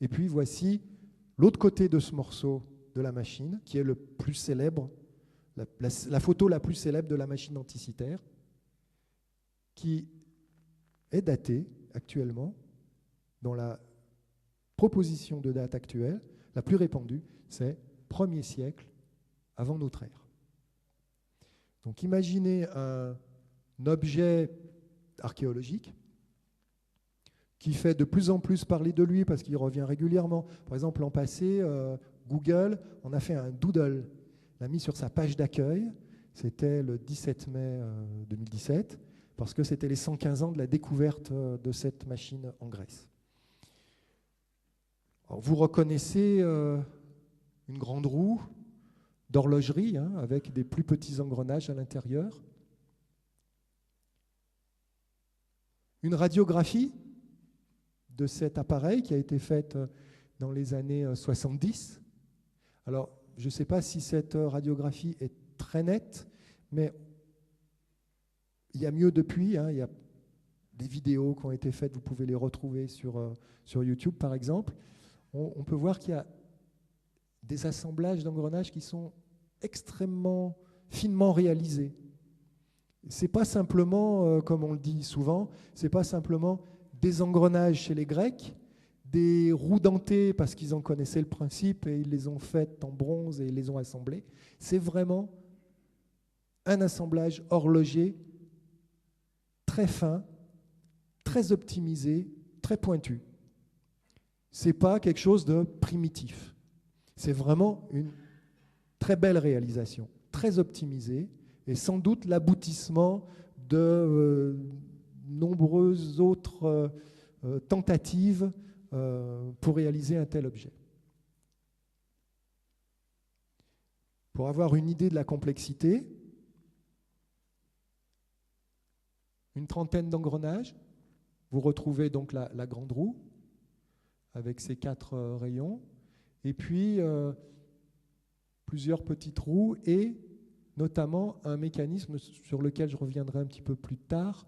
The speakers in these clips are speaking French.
Et puis voici l'autre côté de ce morceau de la machine, qui est le plus célèbre, la photo la plus célèbre de la machine denticitaire, qui est datée actuellement, dans la proposition de date actuelle, la plus répandue, c'est 1er siècle avant notre ère. Donc imaginez un objet archéologique qui fait de plus en plus parler de lui parce qu'il revient régulièrement. Par exemple, l'an passé, Google en a fait un doodle, l'a mis sur sa page d'accueil, c'était le 17 mai 2017, parce que c'était les 115 ans de la découverte de cette machine en Grèce. Alors, vous reconnaissez une grande roue d'horlogerie avec des plus petits engrenages à l'intérieur. Une radiographie de cet appareil qui a été faite dans les années 70. Alors, je ne sais pas si cette radiographie est très nette, mais il y a mieux depuis. Il y a des vidéos qui ont été faites, vous pouvez les retrouver sur YouTube, par exemple. On peut voir qu'il y a des assemblages d'engrenages qui sont extrêmement finement réalisés. Ce n'est pas simplement, comme on le dit souvent, ce n'est pas simplement des engrenages chez les Grecs, des roues dentées parce qu'ils en connaissaient le principe et ils les ont faites en bronze et ils les ont assemblées. C'est vraiment un assemblage horloger très fin, très optimisé, très pointu. Ce n'est pas quelque chose de primitif. C'est vraiment une très belle réalisation, très optimisée et sans doute l'aboutissement de nombreuses autres tentatives pour réaliser un tel objet. Pour avoir une idée de la complexité, une trentaine d'engrenages, vous retrouvez donc la grande roue avec ses 4 rayons, et puis plusieurs petites roues et notamment un mécanisme sur lequel je reviendrai un petit peu plus tard,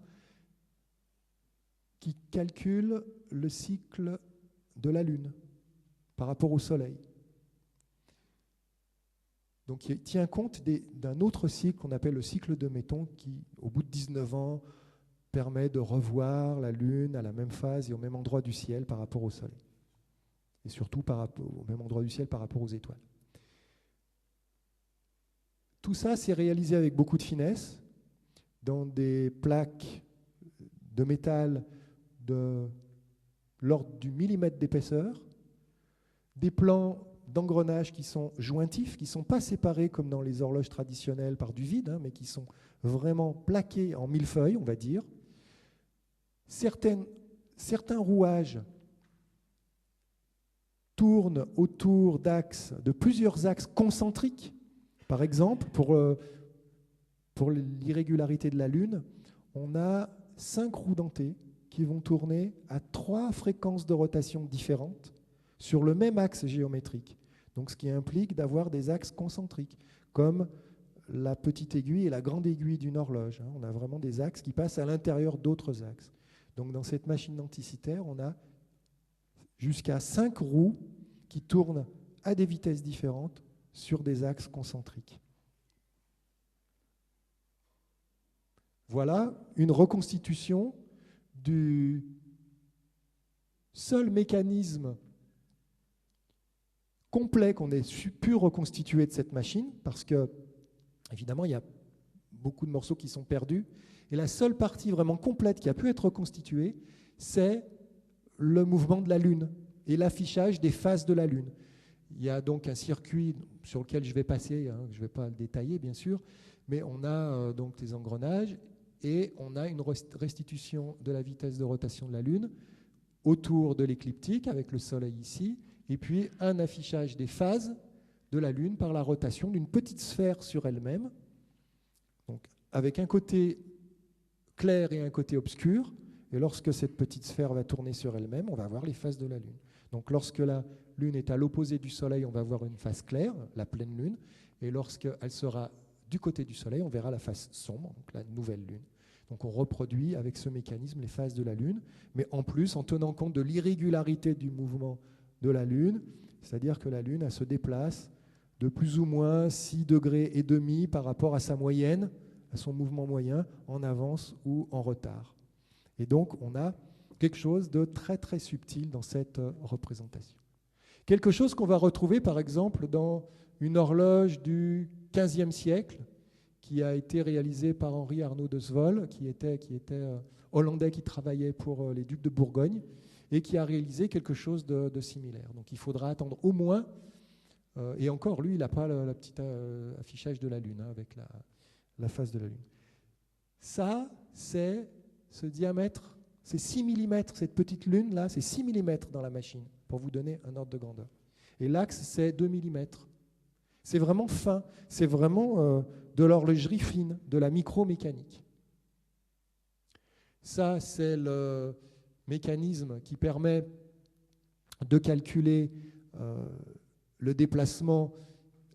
qui calcule le cycle de la Lune par rapport au Soleil. Donc il tient compte d'un autre cycle qu'on appelle le cycle de Méton qui, au bout de 19 ans, permet de revoir la Lune à la même phase et au même endroit du ciel par rapport au Soleil. Et surtout au même endroit du ciel par rapport aux étoiles. Tout ça, c'est réalisé avec beaucoup de finesse dans des plaques de métal de l'ordre du millimètre d'épaisseur, des plans d'engrenages qui sont jointifs, qui ne sont pas séparés comme dans les horloges traditionnelles par du vide, mais qui sont vraiment plaqués en millefeuille, on va dire. Certains rouages tournent autour de plusieurs axes concentriques. Par exemple, pour l'irrégularité de la Lune, on a 5 roues dentées qui vont tourner à 3 fréquences de rotation différentes sur le même axe géométrique. Donc, ce qui implique d'avoir des axes concentriques, comme la petite aiguille et la grande aiguille d'une horloge. On a vraiment des axes qui passent à l'intérieur d'autres axes. Donc, dans cette machine denticitaire, on a jusqu'à 5 roues qui tournent à des vitesses différentes sur des axes concentriques. Voilà une reconstitution du seul mécanisme complet qu'on ait pu reconstituer de cette machine, parce que, évidemment, il y a beaucoup de morceaux qui sont perdus, et la seule partie vraiment complète qui a pu être reconstituée, c'est le mouvement de la Lune et l'affichage des phases de la Lune. Il y a donc un circuit sur lequel je vais passer, je ne vais pas le détailler bien sûr, mais on a donc des engrenages et on a une restitution de la vitesse de rotation de la Lune autour de l'écliptique avec le Soleil ici, et puis un affichage des phases de la Lune par la rotation d'une petite sphère sur elle-même, donc avec un côté clair et un côté obscur, et lorsque cette petite sphère va tourner sur elle-même, on va voir les phases de la Lune. Donc lorsque la Lune est à l'opposé du Soleil, on va voir une phase claire, la pleine Lune, et lorsqu'elle sera du côté du Soleil, on verra la phase sombre, donc la nouvelle Lune. Donc on reproduit avec ce mécanisme les phases de la Lune, mais en plus en tenant compte de l'irrégularité du mouvement de la Lune, c'est-à-dire que la Lune elle se déplace de plus ou moins 6,5 degrés par rapport à sa moyenne, à son mouvement moyen, en avance ou en retard. Et donc, on a quelque chose de très très subtil dans cette représentation. Quelque chose qu'on va retrouver, par exemple, dans une horloge du XVe siècle, qui a été réalisée par Henri Arnaud de Sval, qui était hollandais, qui travaillait pour les ducs de Bourgogne, et qui a réalisé quelque chose de similaire. Donc il faudra attendre au moins, et encore, lui, il n'a pas le petit affichage de la Lune, hein, avec la face de la Lune. Ça, c'est ce diamètre, c'est 6 mm, cette petite Lune-là, c'est 6 mm dans la machine, pour vous donner un ordre de grandeur. Et l'axe, c'est 2 mm. C'est vraiment fin, c'est vraiment de l'horlogerie fine, de la micromécanique. Ça, c'est le mécanisme qui permet de calculer le déplacement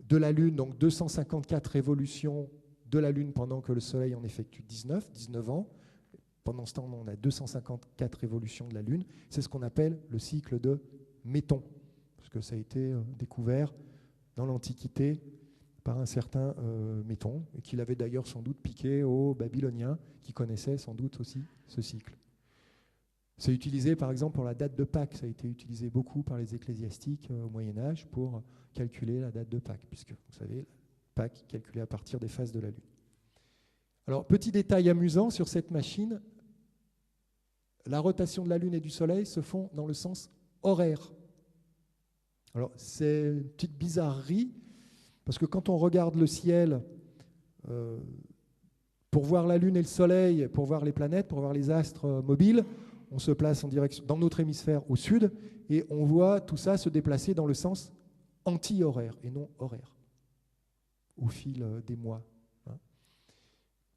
de la Lune, donc 254 révolutions de la Lune pendant que le Soleil en effectue 19 ans. Pendant ce temps, on a 254 révolutions de la Lune. C'est ce qu'on appelle le cycle de Méton, parce que ça a été découvert dans l'Antiquité par un certain Méton, et qu'il avait d'ailleurs sans doute piqué aux Babyloniens, qui connaissaient sans doute aussi ce cycle. C'est utilisé par exemple pour la date de Pâques, ça a été utilisé beaucoup par les ecclésiastiques au Moyen-Âge pour calculer la date de Pâques, puisque vous savez, Pâques calculée à partir des phases de la Lune. Alors, petit détail amusant sur cette machine, la rotation de la Lune et du Soleil se font dans le sens horaire. Alors, c'est une petite bizarrerie, parce que quand on regarde le ciel, pour voir la Lune et le Soleil, pour voir les planètes, pour voir les astres mobiles, on se place en direction, dans notre hémisphère au sud, et on voit tout ça se déplacer dans le sens anti-horaire et non horaire, au fil des mois.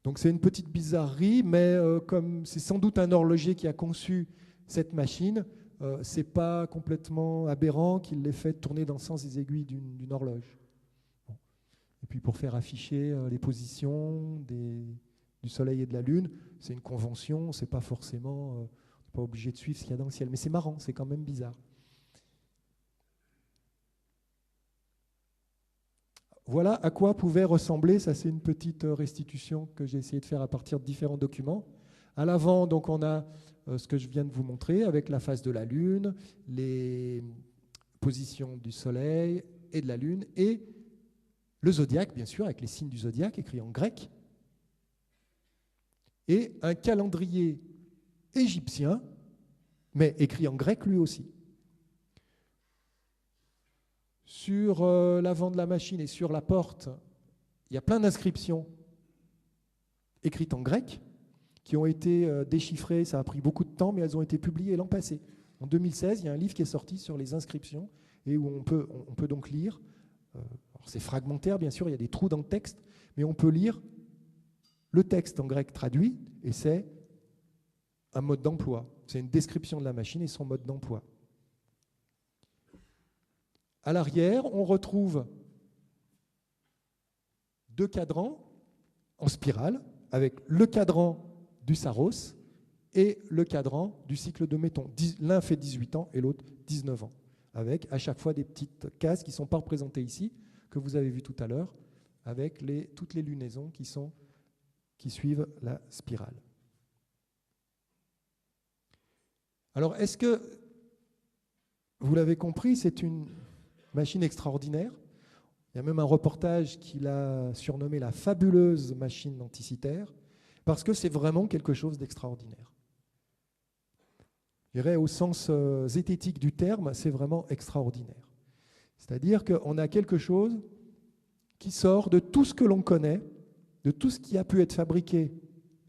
Donc c'est une petite bizarrerie, mais comme c'est sans doute un horloger qui a conçu cette machine, c'est pas complètement aberrant qu'il l'ait fait tourner dans le sens des aiguilles d'une horloge. Bon. Et puis pour faire afficher les positions du Soleil et de la Lune, c'est une convention, c'est pas forcément, pas obligé de suivre ce qu'il y a dans le ciel, mais c'est marrant, c'est quand même bizarre. Voilà à quoi pouvait ressembler, ça c'est une petite restitution que j'ai essayé de faire à partir de différents documents. À l'avant, donc on a ce que je viens de vous montrer avec la face de la Lune, les positions du Soleil et de la Lune, et le zodiaque, bien sûr, avec les signes du zodiaque écrits en grec, et un calendrier égyptien, mais écrit en grec lui aussi. Sur l'avant de la machine et sur la porte, il y a plein d'inscriptions écrites en grec qui ont été déchiffrées. Ça a pris beaucoup de temps, mais elles ont été publiées l'an passé. En 2016, il y a un livre qui est sorti sur les inscriptions et où on peut donc lire. C'est fragmentaire, bien sûr, il y a des trous dans le texte, mais on peut lire le texte en grec traduit et c'est un mode d'emploi. C'est une description de la machine et son mode d'emploi. À l'arrière, on retrouve 2 cadrans en spirale, avec le cadran du Saros et le cadran du cycle de Méton. L'un fait 18 ans et l'autre 19 ans, avec à chaque fois des petites cases qui ne sont pas représentées ici, que vous avez vues tout à l'heure, avec toutes les lunaisons qui suivent la spirale. Alors, est-ce que, vous l'avez compris, c'est une machine extraordinaire. Il y a même un reportage qui l'a surnommée la fabuleuse machine anticitaire, parce que c'est vraiment quelque chose d'extraordinaire. Je dirais au sens zététique du terme, c'est vraiment extraordinaire. C'est-à-dire qu'on a quelque chose qui sort de tout ce que l'on connaît, de tout ce qui a pu être fabriqué,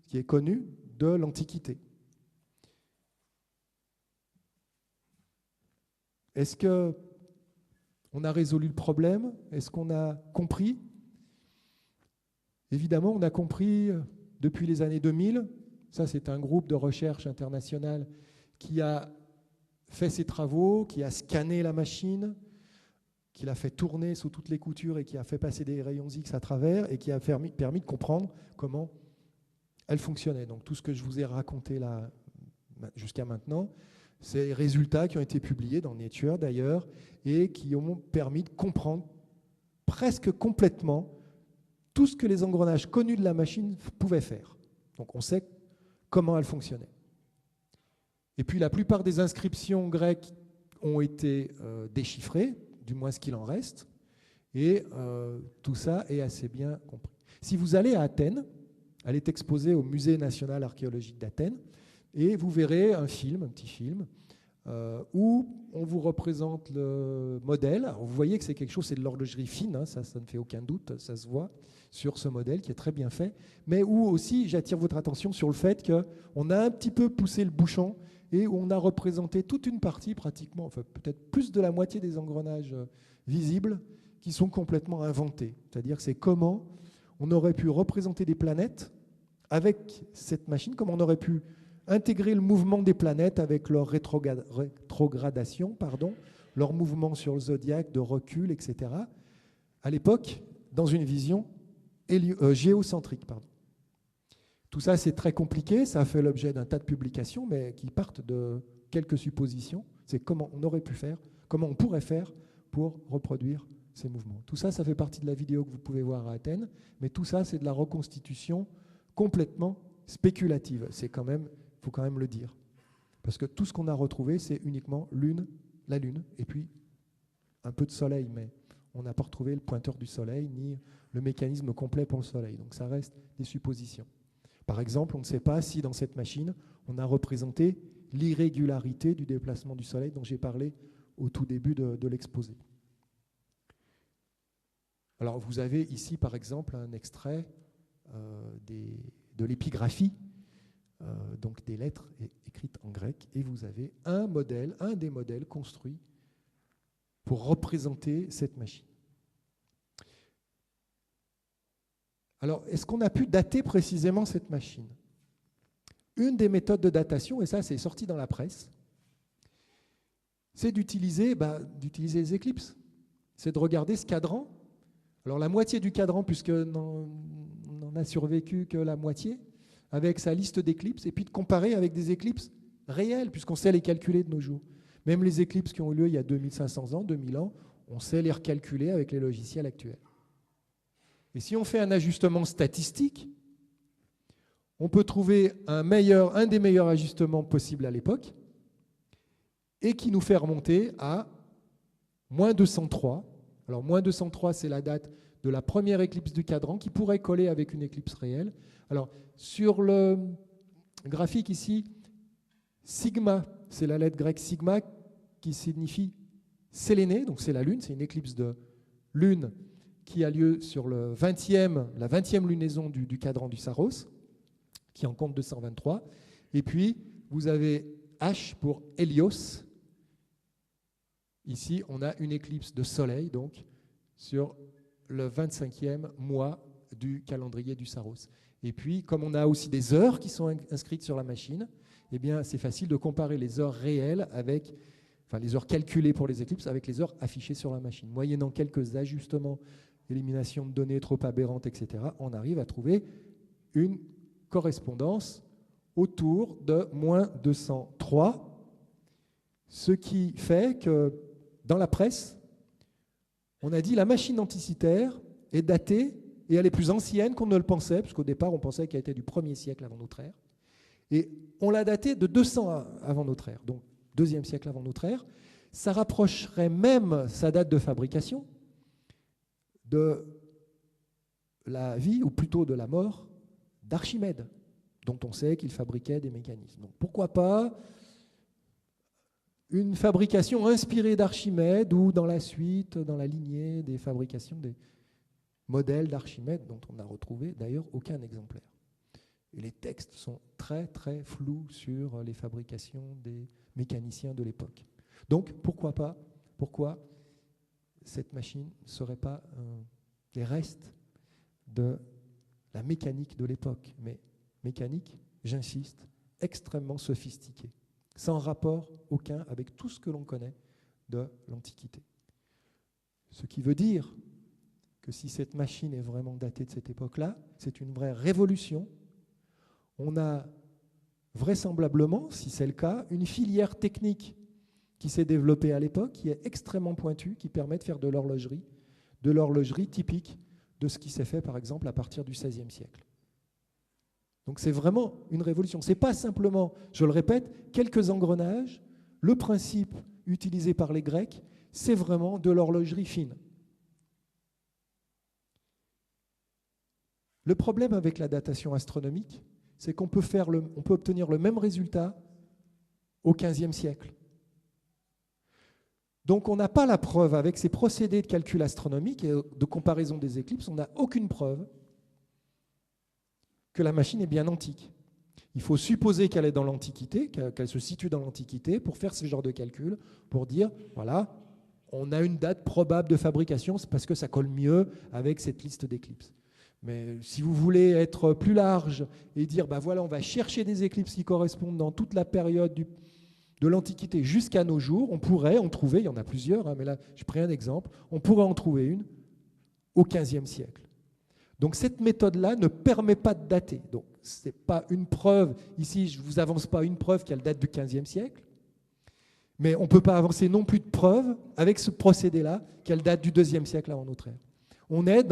qui est connu de l'Antiquité. Est-ce qu'on a résolu le problème? Est-ce qu'on a compris? Évidemment, on a compris depuis les années 2000. Ça, c'est un groupe de recherche international qui a fait ses travaux, qui a scanné la machine, qui l'a fait tourner sous toutes les coutures et qui a fait passer des rayons X à travers et qui a permis de comprendre comment elle fonctionnait. Donc tout ce que je vous ai raconté là jusqu'à maintenant, Ces résultats qui ont été publiés dans Nature d'ailleurs et qui ont permis de comprendre presque complètement tout ce que les engrenages connus de la machine pouvaient faire. Donc on sait comment elle fonctionnait. Et puis la plupart des inscriptions grecques ont été déchiffrées, du moins ce qu'il en reste, et tout ça est assez bien compris. Si vous allez à Athènes, elle est exposée au Musée national archéologique d'Athènes, et vous verrez un petit film, où on vous représente le modèle. Alors, vous voyez que c'est quelque chose, c'est de l'horlogerie fine, hein, ça ne fait aucun doute, ça se voit sur ce modèle qui est très bien fait, mais où aussi j'attire votre attention sur le fait qu'on a un petit peu poussé le bouchon et où on a représenté toute une partie, pratiquement, enfin peut-être plus de la moitié des engrenages visibles qui sont complètement inventés. C'est-à-dire que c'est comment on aurait pu représenter des planètes avec cette machine, comment on aurait pu intégrer le mouvement des planètes avec leur rétrogradation, leur mouvement sur le zodiaque, de recul, etc. À l'époque, dans une vision géocentrique. Tout ça, c'est très compliqué, ça a fait l'objet d'un tas de publications, mais qui partent de quelques suppositions. C'est comment on aurait pu faire, comment on pourrait faire pour reproduire ces mouvements. Tout ça, ça fait partie de la vidéo que vous pouvez voir à Athènes, mais tout ça, c'est de la reconstitution complètement spéculative. C'est quand même, faut quand même le dire. Parce que tout ce qu'on a retrouvé, c'est uniquement la Lune, et puis un peu de Soleil, mais on n'a pas retrouvé le pointeur du Soleil, ni le mécanisme complet pour le Soleil. Donc ça reste des suppositions. Par exemple, on ne sait pas si dans cette machine, on a représenté l'irrégularité du déplacement du Soleil dont j'ai parlé au tout début de l'exposé. Alors vous avez ici, par exemple, un extrait de l'épigraphie, donc des lettres écrites en grec, et vous avez un des modèles construits pour représenter cette machine. Alors, est-ce qu'on a pu dater précisément cette machine? Une des méthodes de datation, et ça c'est sorti dans la presse, c'est d'utiliser les éclipses. C'est de regarder ce cadran. Alors la moitié du cadran, puisque n'en a survécu que la moitié, avec sa liste d'éclipses, et puis de comparer avec des éclipses réelles, puisqu'on sait les calculer de nos jours. Même les éclipses qui ont eu lieu il y a 2500 ans, 2000 ans, on sait les recalculer avec les logiciels actuels. Et si on fait un ajustement statistique, on peut trouver un des meilleurs ajustements possibles à l'époque, et qui nous fait remonter à moins 203. Alors, moins 203, c'est la date de la première éclipse du cadran qui pourrait coller avec une éclipse réelle. Alors, sur le graphique ici, sigma, c'est la lettre grecque sigma qui signifie sélénée, donc c'est la Lune, c'est une éclipse de Lune qui a lieu sur la 20e lunaison du cadran du Saros, qui en compte 223. Et puis, vous avez H pour Hélios. Ici, on a une éclipse de soleil, donc, sur le 25e mois du calendrier du Saros. Et puis, comme on a aussi des heures qui sont inscrites sur la machine, eh bien, c'est facile de comparer les heures réelles les heures calculées pour les éclipses avec les heures affichées sur la machine. Moyennant quelques ajustements, élimination de données trop aberrantes, etc., on arrive à trouver une correspondance autour de moins 203, ce qui fait que dans la presse, on a dit la machine anticitaire est datée et elle est plus ancienne qu'on ne le pensait, parce qu'au départ on pensait qu'elle était du 1er siècle avant notre ère, et on l'a datée de 200 avant notre ère, donc 2e siècle avant notre ère. Ça rapprocherait même sa date de fabrication de la vie, ou plutôt de la mort, d'Archimède, dont on sait qu'il fabriquait des mécanismes. Donc pourquoi pas une fabrication inspirée d'Archimède ou dans la suite, dans la lignée des fabrications des modèles d'Archimède, dont on n'a retrouvé d'ailleurs aucun exemplaire. Et les textes sont très très flous sur les fabrications des mécaniciens de l'époque. Donc pourquoi cette machine ne serait pas les restes de la mécanique de l'époque, mais mécanique, j'insiste, extrêmement sophistiquée, sans rapport aucun avec tout ce que l'on connaît de l'Antiquité. Ce qui veut dire que si cette machine est vraiment datée de cette époque-là, c'est une vraie révolution. On a vraisemblablement, si c'est le cas, une filière technique qui s'est développée à l'époque, qui est extrêmement pointue, qui permet de faire de l'horlogerie typique de ce qui s'est fait, par exemple, à partir du XVIe siècle. Donc c'est vraiment une révolution. Ce n'est pas simplement, je le répète, quelques engrenages. Le principe utilisé par les Grecs, c'est vraiment de l'horlogerie fine. Le problème avec la datation astronomique, c'est qu'on peut obtenir le même résultat au XVe siècle. Donc on n'a pas la preuve, avec ces procédés de calcul astronomique et de comparaison des éclipses, on n'a aucune preuve que la machine est bien antique. Il faut supposer qu'elle est dans l'Antiquité, qu'elle se situe dans l'Antiquité pour faire ce genre de calcul, pour dire, voilà, on a une date probable de fabrication, c'est parce que ça colle mieux avec cette liste d'éclipses. Mais si vous voulez être plus large et dire, ben voilà, on va chercher des éclipses qui correspondent dans toute la période de l'Antiquité jusqu'à nos jours, on pourrait en trouver, il y en a plusieurs, hein, mais là, je prends un exemple, on pourrait en trouver une au XVe siècle. Donc cette méthode-là ne permet pas de dater. Donc ce n'est pas une preuve, ici je ne vous avance pas une preuve qu'elle date du XVe siècle, mais on ne peut pas avancer non plus de preuve avec ce procédé-là qu'elle date du IIe siècle avant notre ère. On est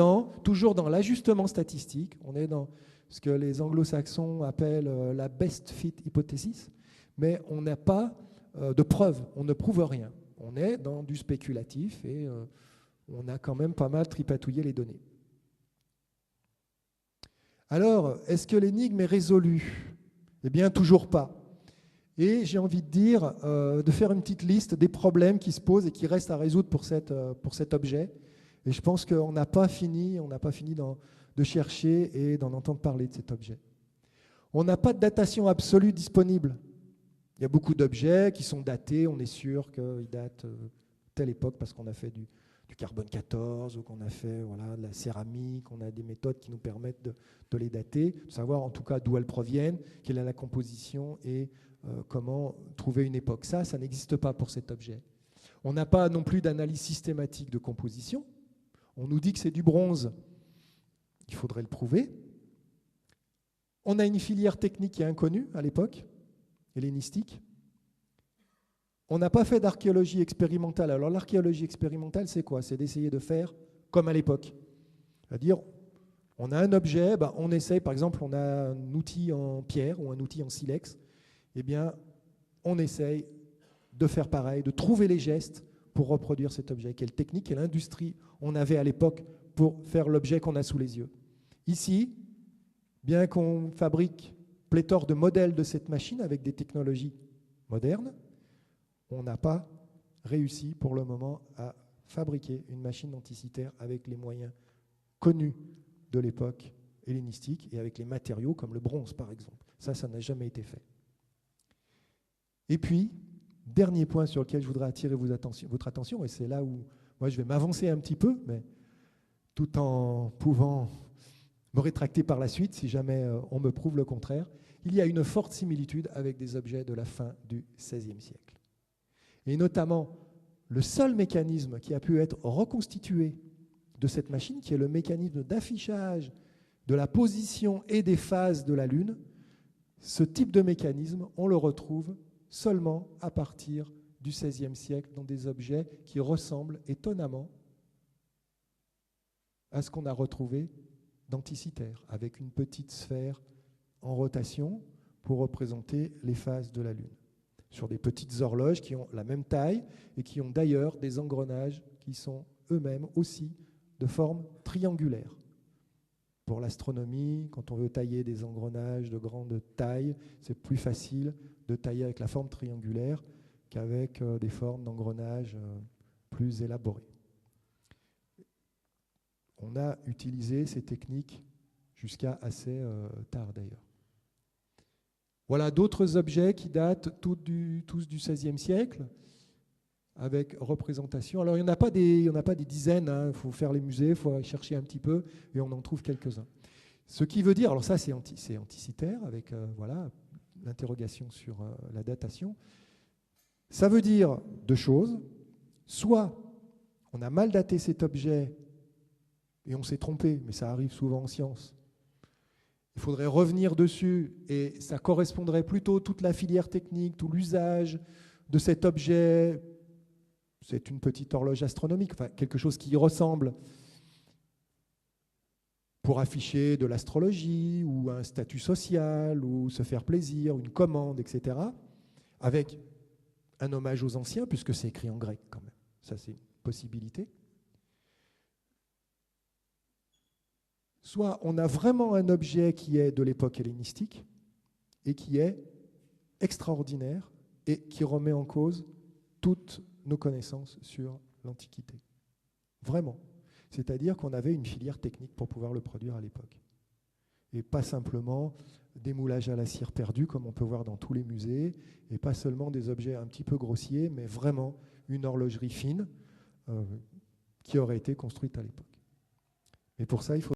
toujours dans l'ajustement statistique, on est dans ce que les anglo-saxons appellent la best fit hypothesis, mais on n'a pas de preuve, on ne prouve rien. On est dans du spéculatif et on a quand même pas mal tripatouillé les données. Alors, est-ce que l'énigme est résolue? Eh bien, toujours pas. Et j'ai envie de dire, de faire une petite liste des problèmes qui se posent et qui restent à résoudre pour cet objet. Et je pense qu'on n'a pas fini de chercher et d'en entendre parler de cet objet. On n'a pas de datation absolue disponible. Il y a beaucoup d'objets qui sont datés, on est sûr qu'ils datent telle époque parce qu'on a fait du carbone 14 ou qu'on a fait de la céramique, on a des méthodes qui nous permettent de les dater, de savoir en tout cas d'où elles proviennent, quelle est la composition et comment trouver une époque. Ça n'existe pas pour cet objet. On n'a pas non plus d'analyse systématique de composition. On nous dit que c'est du bronze. Il faudrait le prouver. On a une filière technique qui est inconnue à l'époque, hellénistique. On n'a pas fait d'archéologie expérimentale. Alors l'archéologie expérimentale, c'est quoi? C'est d'essayer de faire comme à l'époque. C'est-à-dire, on a un objet, on essaye, par exemple, on a un outil en pierre ou un outil en silex, eh bien, on essaye de faire pareil, de trouver les gestes pour reproduire cet objet. Quelle technique, quelle industrie on avait à l'époque pour faire l'objet qu'on a sous les yeux. Ici, bien qu'on fabrique pléthore de modèles de cette machine avec des technologies modernes, on n'a pas réussi pour le moment à fabriquer une machine anticitaire avec les moyens connus de l'époque hellénistique et avec les matériaux comme le bronze par exemple. Ça n'a jamais été fait. Et puis, dernier point sur lequel je voudrais attirer votre attention, et c'est là où moi je vais m'avancer un petit peu, mais tout en pouvant me rétracter par la suite si jamais on me prouve le contraire, il y a une forte similitude avec des objets de la fin du XVIe siècle. Et notamment, le seul mécanisme qui a pu être reconstitué de cette machine, qui est le mécanisme d'affichage de la position et des phases de la Lune, ce type de mécanisme, on le retrouve seulement à partir du XVIe siècle dans des objets qui ressemblent étonnamment à ce qu'on a retrouvé d'Anticythère, avec une petite sphère en rotation pour représenter les phases de la Lune, sur des petites horloges qui ont la même taille et qui ont d'ailleurs des engrenages qui sont eux-mêmes aussi de forme triangulaire. Pour l'astronomie, quand on veut tailler des engrenages de grande taille, c'est plus facile de tailler avec la forme triangulaire qu'avec des formes d'engrenages plus élaborées. On a utilisé ces techniques jusqu'à assez tard d'ailleurs. Voilà d'autres objets qui datent tous du XVIe siècle, avec représentation. Alors, il n'y en a pas des dizaines, il faut faire les musées, il faut chercher un petit peu, et on en trouve quelques-uns. Ce qui veut dire, alors ça c'est Anticythère, avec l'interrogation sur la datation. Ça veut dire deux choses. Soit on a mal daté cet objet, et on s'est trompé, mais ça arrive souvent en science. il faudrait revenir dessus et ça correspondrait plutôt toute la filière technique, tout l'usage de cet objet. C'est une petite horloge astronomique, enfin, quelque chose qui y ressemble pour afficher de l'astrologie ou un statut social ou se faire plaisir, une commande, etc. Avec un hommage aux anciens, puisque c'est écrit en grec quand même. Ça, c'est une possibilité. Soit on a vraiment un objet qui est de l'époque hellénistique et qui est extraordinaire et qui remet en cause toutes nos connaissances sur l'Antiquité. Vraiment. C'est-à-dire qu'on avait une filière technique pour pouvoir le produire à l'époque. Et pas simplement des moulages à la cire perdus comme on peut voir dans tous les musées, et pas seulement des objets un petit peu grossiers, mais vraiment une horlogerie fine qui aurait été construite à l'époque. Mais pour ça, il faut